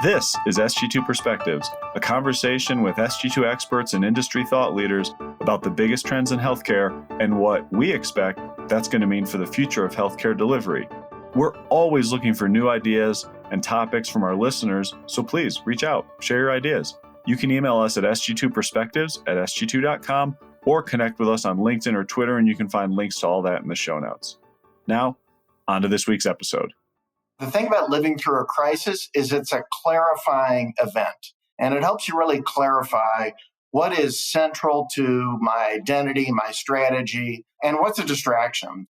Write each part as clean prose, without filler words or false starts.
This is SG2 Perspectives, a conversation with SG2 experts and industry thought leaders about the biggest trends in healthcare and what we expect that's going to mean for the future of healthcare delivery. We're always looking for new ideas and topics from our listeners, so please reach out, share your ideas. You can email us at sg2perspectives@sg2.com or connect with us on LinkedIn or Twitter, and you can find links to all that in the show notes. Now, on to this week's episode. The thing about living through a crisis is it's a clarifying event, and it helps you really clarify what is central to my identity, my strategy, and what's a distraction.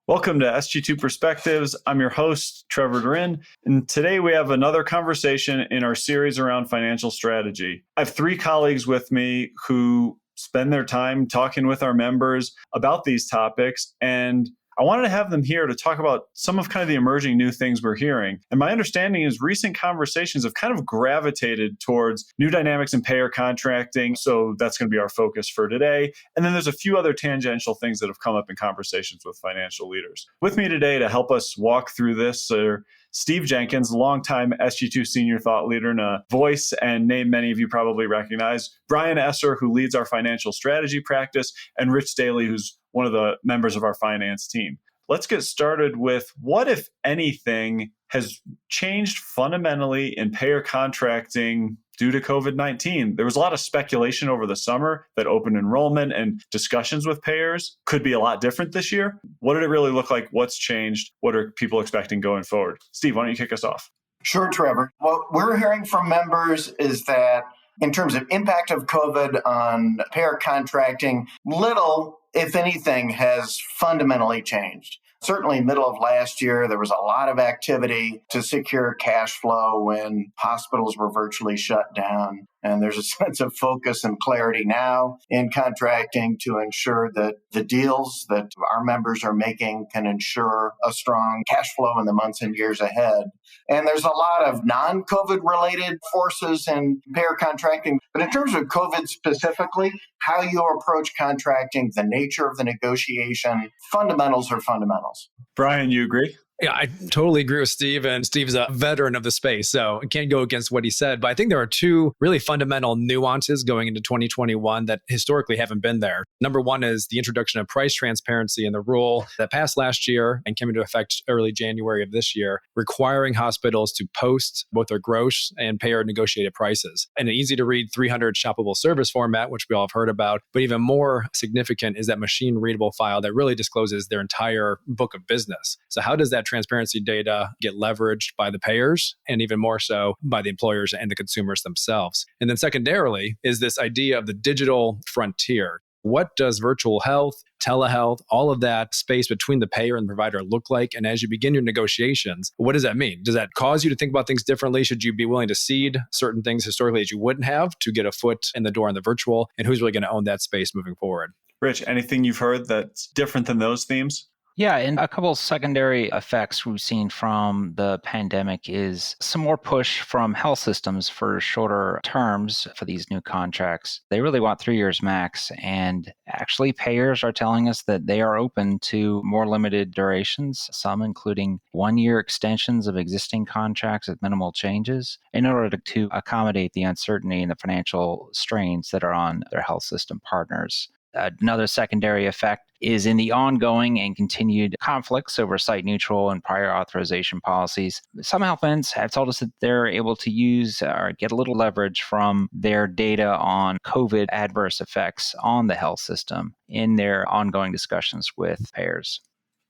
Welcome to SG2 Perspectives. I'm your host, Trevor Durin, and today we have another conversation in our series around financial strategy. I have three colleagues with me who spend their time talking with our members about these topics, and I wanted to have them here to talk about some of kind of the emerging new things we're hearing. And my understanding is recent conversations have kind of gravitated towards new dynamics in payer contracting. So that's going to be our focus for today. And then there's a few other tangential things that have come up in conversations with financial leaders. With me today to help us walk through this are Steve Jenkins, longtime SG2 senior thought leader and a voice and name many of you probably recognize, Brian Esser, who leads our financial strategy practice, and Rich Daly, who's one of the members of our finance team. Let's get started with what, if anything, has changed fundamentally in payer contracting due to COVID-19. There was a lot of speculation over the summer that open enrollment and discussions with payers could be a lot different this year. What did it really look like? What's changed? What are people expecting going forward? Steve, why don't you kick us off? Sure, Trevor. What we're hearing from members is that in terms of impact of COVID on payer contracting, little, if anything, has fundamentally changed. Certainly middle of last year, there was a lot of activity to secure cash flow when hospitals were virtually shut down. And there's a sense of focus and clarity now in contracting to ensure that the deals that our members are making can ensure a strong cash flow in the months and years ahead. And there's a lot of non-COVID related forces in payer contracting. But in terms of COVID specifically, how you approach contracting, the nature of the negotiation, fundamentals are fundamentals. Brian, you agree? Yeah, I totally agree with Steve, and Steve's a veteran of the space, so I can't go against what he said. But I think there are two really fundamental nuances going into 2021 that historically haven't been there. Number one is the introduction of price transparency and the rule that passed last year and came into effect early January of this year, requiring hospitals to post both their gross and payer negotiated prices in an easy to read 300 shoppable service format, which we all have heard about. But even more significant is that machine readable file that really discloses their entire book of business. So how does that transparency data get leveraged by the payers and even more so by the employers and the consumers themselves? And then secondarily is this idea of the digital frontier. What does virtual health, telehealth, all of that space between the payer and the provider look like? And as you begin your negotiations, what does that mean? Does that cause you to think about things differently? Should you be willing to cede certain things historically that you wouldn't have to get a foot in the door in the virtual? And who's really going to own that space moving forward? Rich, anything you've heard that's different than those themes? Yeah, and a couple of secondary effects we've seen from the pandemic is some more push from health systems for shorter terms for these new contracts. They really want 3 years max, and actually payers are telling us that they are open to more limited durations, some including 1-year extensions of existing contracts with minimal changes in order to accommodate the uncertainty and the financial strains that are on their health system partners. Another secondary effect is in the ongoing and continued conflicts over site-neutral and prior authorization policies. Some health plans have told us that they're able to use or get a little leverage from their data on COVID adverse effects on the health system in their ongoing discussions with payers.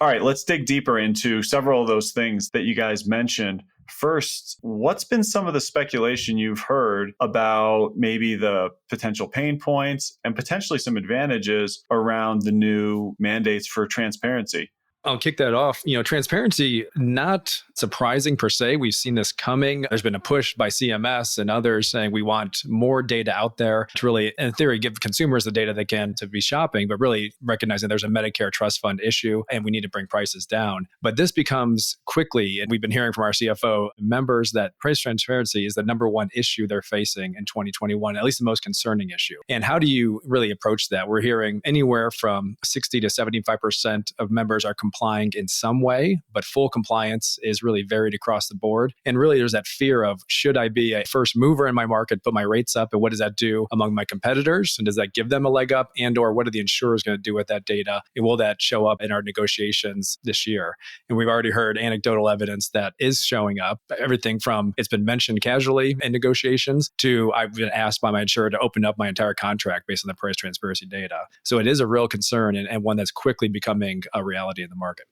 All right, let's dig deeper into several of those things that you guys mentioned. First, what's been some of the speculation you've heard about maybe the potential pain points and potentially some advantages around the new mandates for transparency? I'll kick that off. Transparency, not surprising per se. We've seen this coming. There's been a push by CMS and others saying we want more data out there to really, in theory, give consumers the data they can to be shopping, but really recognizing there's a Medicare trust fund issue and we need to bring prices down. But this becomes quickly, and we've been hearing from our CFO members that price transparency is the number one issue they're facing in 2021, at least the most concerning issue. And how do you really approach that? We're hearing anywhere from 60 to 75% of members are complying in some way, but full compliance is really varied across the board. And really, there's that fear of, should I be a first mover in my market, put my rates up, and what does that do among my competitors? And does that give them a leg up? And or what are the insurers going to do with that data? And will that show up in our negotiations this year? And we've already heard anecdotal evidence that is showing up. Everything from it's been mentioned casually in negotiations to I've been asked by my insurer to open up my entire contract based on the price transparency data. So it is a real concern and one that's quickly becoming a reality in the market.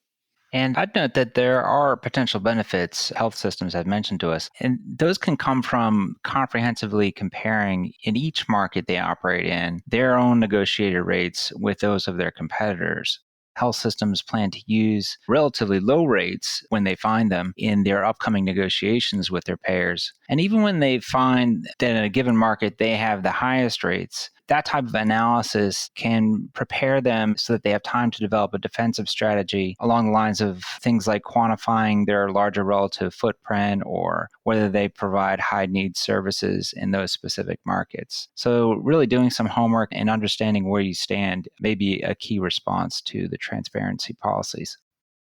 And I'd note that there are potential benefits health systems have mentioned to us, and those can come from comprehensively comparing in each market they operate in their own negotiated rates with those of their competitors. Health systems plan to use relatively low rates when they find them in their upcoming negotiations with their payers. And even when they find that in a given market they have the highest rates, that type of analysis can prepare them so that they have time to develop a defensive strategy along the lines of things like quantifying their larger relative footprint or whether they provide high need services in those specific markets. So really doing some homework and understanding where you stand may be a key response to the transparency policies.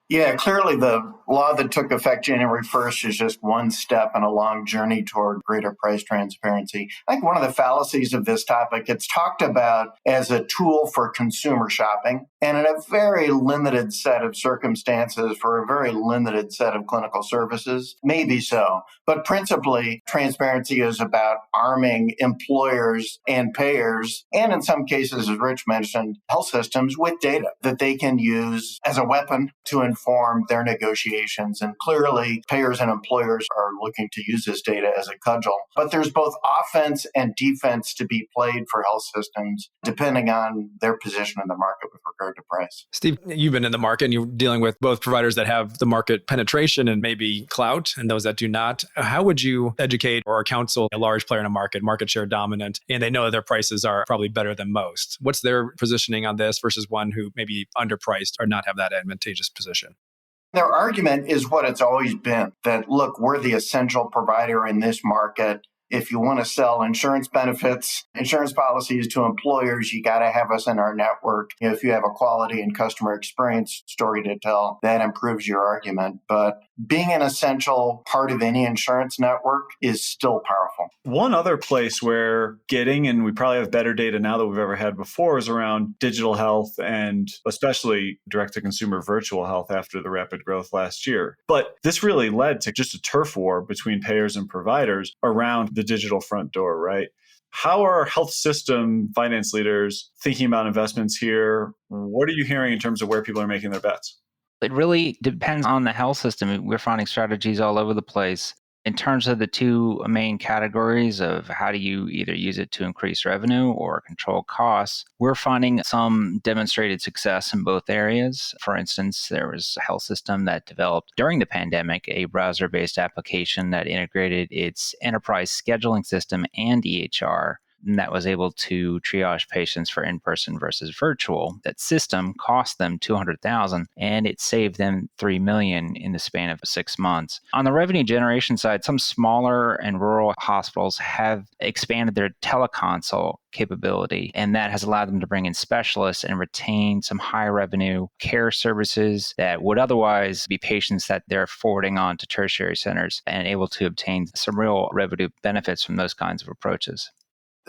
Yeah, clearly the law that took effect January 1st is just one step in a long journey toward greater price transparency. I think one of the fallacies of this topic, it's talked about as a tool for consumer shopping and in a very limited set of circumstances for a very limited set of clinical services. Maybe so. But principally, transparency is about arming employers and payers, and in some cases, as Rich mentioned, health systems with data that they can use as a weapon to inform their negotiations. And clearly, payers and employers are looking to use this data as a cudgel. But there's both offense and defense to be played for health systems, depending on their position in the market with regard to price. Steve, you've been in the market and you're dealing with both providers that have the market penetration and maybe clout and those that do not. How would you educate or counsel a large player in a market share dominant, and they know that their prices are probably better than most? What's their positioning on this versus one who maybe underpriced or not have that advantageous position? Their argument is what it's always been, that, look, we're the essential provider in this market. If you want to sell insurance benefits, insurance policies to employers, you got to have us in our network. If you have a quality and customer experience story to tell, that improves your argument. But being an essential part of any insurance network is still powerful. One other place where getting, and we probably have better data now than we've ever had before, is around digital health and especially direct-to-consumer virtual health after the rapid growth last year. But this really led to just a turf war between payers and providers around the digital front door, right? How are health system finance leaders thinking about investments here? What are you hearing in terms of where people are making their bets? It really depends on the health system. We're finding strategies all over the place. In terms of the two main categories of how do you either use it to increase revenue or control costs, we're finding some demonstrated success in both areas. For instance, there was a health system that developed during the pandemic a browser-based application that integrated its enterprise scheduling system and EHR. And that was able to triage patients for in-person versus virtual. That system cost them $200,000 and it saved them $3 million in the span of 6 months. On the revenue generation side, some smaller and rural hospitals have expanded their teleconsult capability, and that has allowed them to bring in specialists and retain some high revenue care services that would otherwise be patients that they're forwarding on to tertiary centers, and able to obtain some real revenue benefits from those kinds of approaches.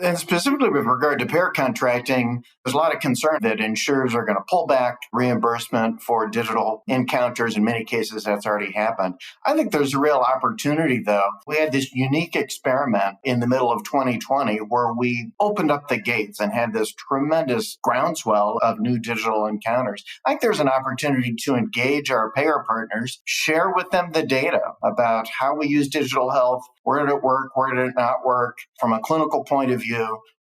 And specifically with regard to payer contracting, there's a lot of concern that insurers are going to pull back reimbursement for digital encounters. In many cases, that's already happened. I think there's a real opportunity, though. We had this unique experiment in the middle of 2020 where we opened up the gates and had this tremendous groundswell of new digital encounters. I think there's an opportunity to engage our payer partners, share with them the data about how we use digital health, where did it work, where did it not work, from a clinical point of view,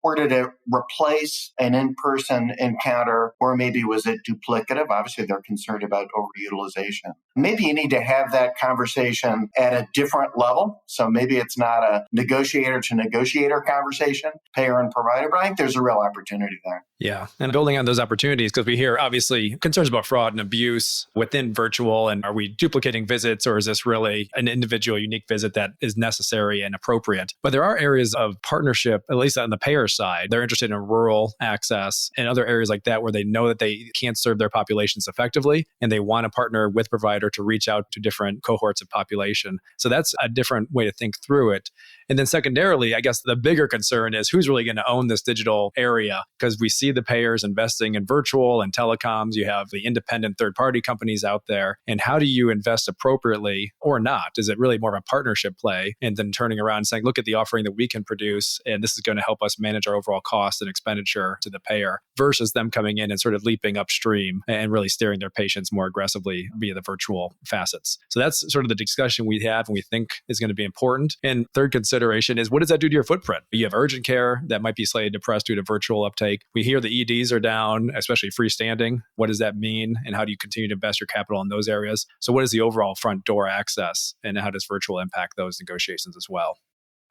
or did it replace an in-person encounter, or maybe was it duplicative? Obviously, they're concerned about overutilization. Maybe you need to have that conversation at a different level. So maybe it's not a negotiator-to-negotiator conversation, payer and provider, but I think there's a real opportunity there. Yeah. And building on those opportunities, because we hear obviously concerns about fraud and abuse within virtual, and are we duplicating visits, or is this really an individual unique visit that is necessary and appropriate? But there are areas of partnership, at least on the payer side. They're interested in rural access and other areas like that where they know that they can't serve their populations effectively and they want to partner with provider to reach out to different cohorts of population. So that's a different way to think through it. And then secondarily, I guess the bigger concern is who's really going to own this digital area, because we see the payers investing in virtual and telecoms. You have the independent third-party companies out there. And how do you invest appropriately or not? Is it really more of a partnership play and then turning around and saying, look at the offering that we can produce, and this is going to help us manage our overall cost and expenditure to the payer, versus them coming in and sort of leaping upstream and really steering their patients more aggressively via the virtual facets. So that's sort of the discussion we have and we think is going to be important. And third consideration is, what does that do to your footprint? You have urgent care that might be slightly depressed due to virtual uptake. We hear the EDs are down, especially freestanding. What does that mean? And how do you continue to invest your capital in those areas? So what is the overall front door access, and how does virtual impact those negotiations as well?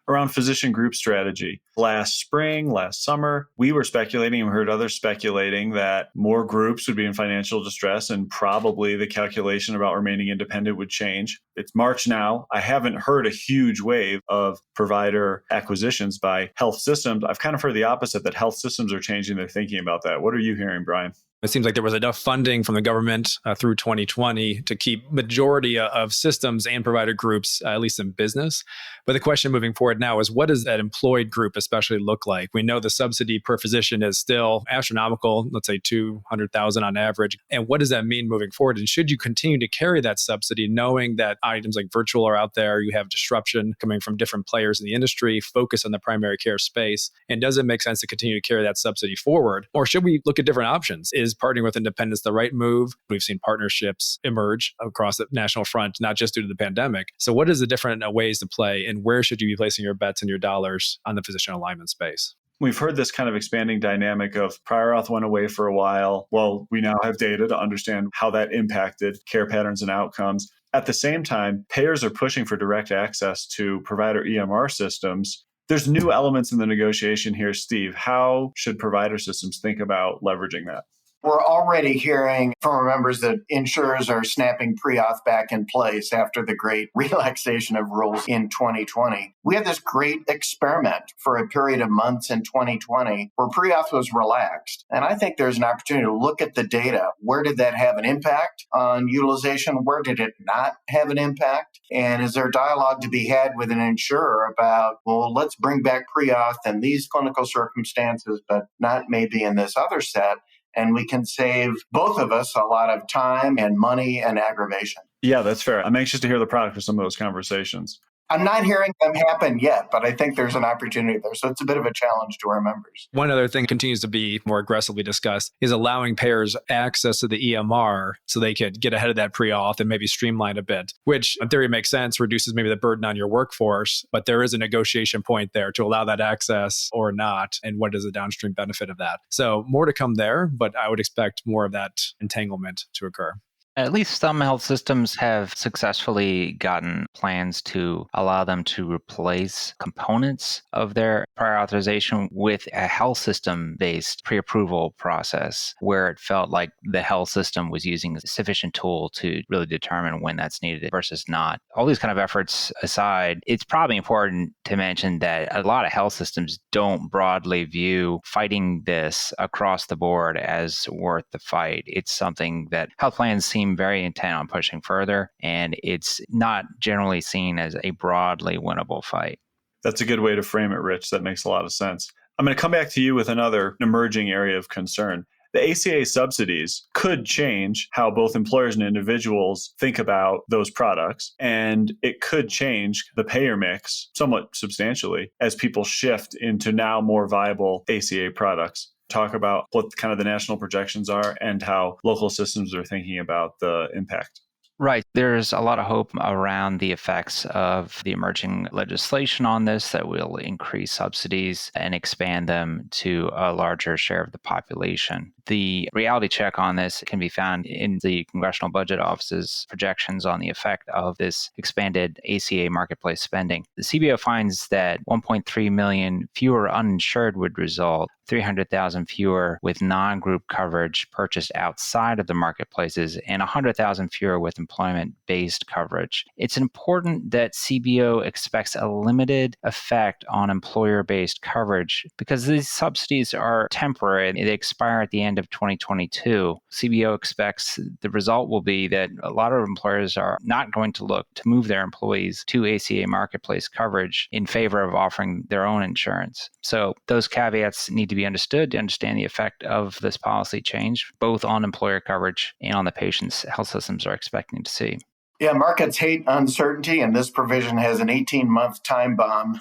Around physician group strategy. Last spring, last summer, we were speculating and we heard others speculating that more groups would be in financial distress and probably the calculation about remaining independent would change. It's March now. I haven't heard a huge wave of provider acquisitions by health systems. I've kind of heard the opposite, that health systems are changing their thinking about that. What are you hearing, Brian? It seems like there was enough funding from the government through 2020 to keep majority of systems and provider groups, at least in business. But the question moving forward now is, what does that employed group especially look like? We know the subsidy per physician is still astronomical, let's say $200,000 on average. And what does that mean moving forward? And should you continue to carry that subsidy, knowing that items like virtual are out there, you have disruption coming from different players in the industry, focus on the primary care space? And does it make sense to continue to carry that subsidy forward? Or should we look at different options? Is partnering with independents the right move? We've seen partnerships emerge across the national front, not just due to the pandemic. So what is the different ways to play, and where should you be placing your bets and your dollars on the physician alignment space? We've heard this kind of expanding dynamic of prior auth went away for a while. Well, we now have data to understand how that impacted care patterns and outcomes. At the same time, payers are pushing for direct access to provider EMR systems. There's new elements in the negotiation here, Steve. How should provider systems think about leveraging that? We're already hearing from our members that insurers are snapping pre-auth back in place after the great relaxation of rules in 2020. We had this great experiment for a period of months in 2020 where pre-auth was relaxed. And I think there's an opportunity to look at the data. Where did that have an impact on utilization? Where did it not have an impact? And is there dialogue to be had with an insurer about, well, let's bring back pre-auth in these clinical circumstances, but not maybe in this other set? And we can save both of us a lot of time and money and aggravation. Yeah, that's fair. I'm anxious to hear the product of some of those conversations. I'm not hearing them happen yet, but I think there's an opportunity there. So it's a bit of a challenge to our members. One other thing continues to be more aggressively discussed is allowing payers access to the EMR so they could get ahead of that pre-auth and maybe streamline a bit, which in theory makes sense, reduces maybe the burden on your workforce, but there is a negotiation point there to allow that access or not, and what is the downstream benefit of that. So more to come there, but I would expect more of that entanglement to occur. At least some health systems have successfully gotten plans to allow them to replace components of their prior authorization with a health system-based pre-approval process where it felt like the health system was using a sufficient tool to really determine when that's needed versus not. All these kind of efforts aside, it's probably important to mention that a lot of health systems don't broadly view fighting this across the board as worth the fight. It's something that health plans seem very intent on pushing further, and it's not generally seen as a broadly winnable fight. That's a good way to frame it, Rich. That makes a lot of sense. I'm going to come back to you with another emerging area of concern. The ACA subsidies could change how both employers and individuals think about those products, and it could change the payer mix somewhat substantially as people shift into now more viable ACA products. Talk about what kind of the national projections are and how local systems are thinking about the impact. Right. There's a lot of hope around the effects of the emerging legislation on this that will increase subsidies and expand them to a larger share of the population. The reality check on this can be found in the Congressional Budget Office's projections on the effect of this expanded ACA marketplace spending. The CBO finds that 1.3 million fewer uninsured would result, 300,000 fewer with non-group coverage purchased outside of the marketplaces, and 100,000 fewer with employment employment-based coverage. It's important that CBO expects a limited effect on employer-based coverage because these subsidies are temporary. They expire at the end of 2022. CBO expects the result will be that a lot of employers are not going to look to move their employees to ACA marketplace coverage in favor of offering their own insurance. So those caveats need to be understood to understand the effect of this policy change, both on employer coverage and on the patients health systems are expecting to see. Yeah, markets hate uncertainty, and this provision has an 18-month time bomb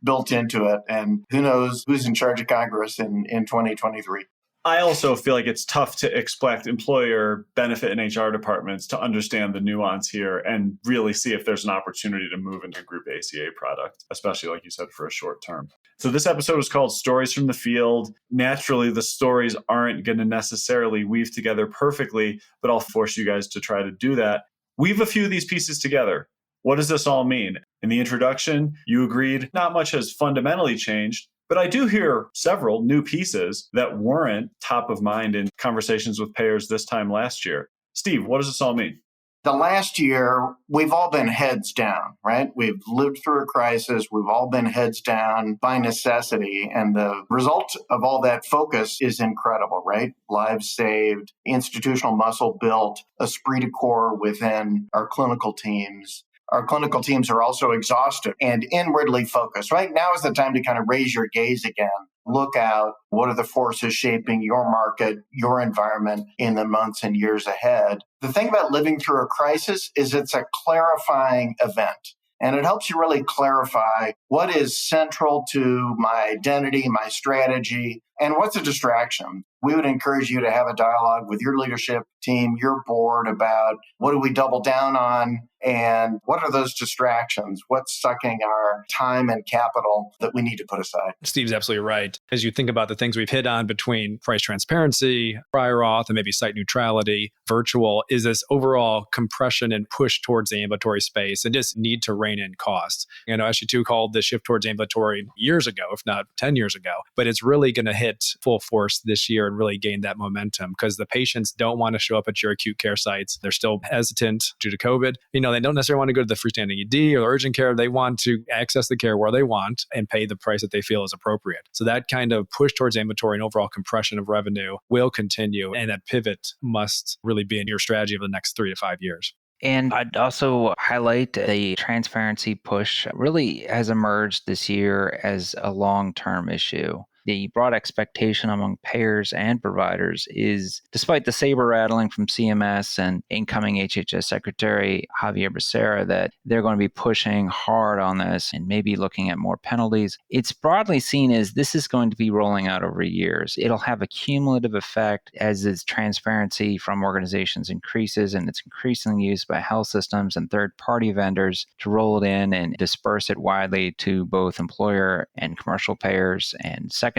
built into it. And who knows who's in charge of Congress in 2023. I also feel like it's tough to expect employer benefit and HR departments to understand the nuance here and really see if there's an opportunity to move into a group ACA product, especially like you said, for a short term. So this episode is called Stories from the Field. Naturally, the stories aren't going to necessarily weave together perfectly, but I'll force you guys to try to do that. Weave a few of these pieces together. What does this all mean? In the introduction, you agreed not much has fundamentally changed, but I do hear several new pieces that weren't top of mind in conversations with payers this time last year. Steve, what does this all mean? The last year, we've all been heads down, right? We've lived through a crisis. We've all been heads down by necessity. And the result of all that focus is incredible, right? Lives saved, institutional muscle built, esprit de corps within our clinical teams. Our clinical teams are also exhausted and inwardly focused. Right now is the time to kind of raise your gaze again. Look out. What are the forces shaping your market, your environment in the months and years ahead? The thing about living through a crisis is it's a clarifying event. And it helps you really clarify what is central to my identity, my strategy, and what's a distraction. We would encourage you to have a dialogue with your leadership team, your board about what do we double down on and what are those distractions? What's sucking our time and capital that we need to put aside? Steve's absolutely right. As you think about the things we've hit on between price transparency, prior auth, and maybe site neutrality, virtual, is this overall compression and push towards the ambulatory space and just need to rein in costs. You know, SG2 called the shift towards ambulatory years ago, if not 10 years ago, but it's really going to hit full force this year and really gain that momentum because the patients don't want to show up at your acute care sites. They're still hesitant due to COVID. You know, they don't necessarily want to go to the freestanding ED or urgent care. They want to access the care where they want and pay the price that they feel is appropriate. So that kind of push towards ambulatory and overall compression of revenue will continue. And that pivot must really be in your strategy of the next 3 to 5 years. And I'd also highlight the transparency push really has emerged this year as a long-term issue. The broad expectation among payers and providers is, despite the saber rattling from CMS and incoming HHS Secretary Javier Becerra, that they're going to be pushing hard on this and maybe looking at more penalties. It's broadly seen as this is going to be rolling out over years. It'll have a cumulative effect as its transparency from organizations increases, and it's increasingly used by health systems and third-party vendors to roll it in and disperse it widely to both employer and commercial payers and secondarily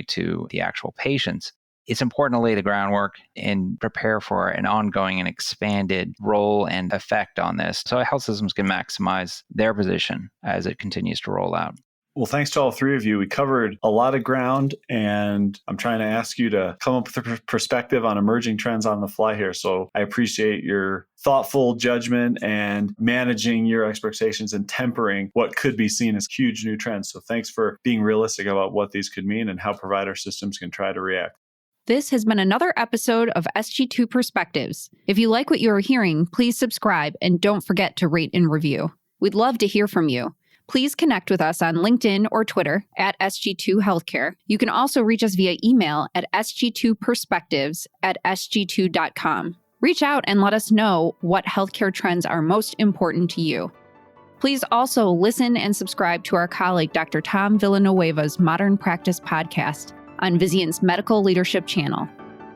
to the actual patients. It's important to lay the groundwork and prepare for an ongoing and expanded role and effect on this so health systems can maximize their position as it continues to roll out. Well, thanks to all three of you. We covered a lot of ground, and I'm trying to ask you to come up with a perspective on emerging trends on the fly here. So I appreciate your thoughtful judgment and managing your expectations and tempering what could be seen as huge new trends. So thanks for being realistic about what these could mean and how provider systems can try to react. This has been another episode of SG2 Perspectives. If you like what you are hearing, please subscribe and don't forget to rate and review. We'd love to hear from you. Please connect with us on LinkedIn or Twitter at SG2 Healthcare. You can also reach us via email at sg2perspectives@sg2.com. Reach out and let us know what healthcare trends are most important to you. Please also listen and subscribe to our colleague, Dr. Tom Villanueva's Modern Practice podcast on Vizient's Medical Leadership channel.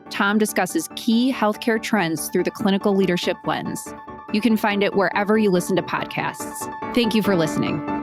Tom discusses key healthcare trends through the clinical leadership lens. You can find it wherever you listen to podcasts. Thank you for listening.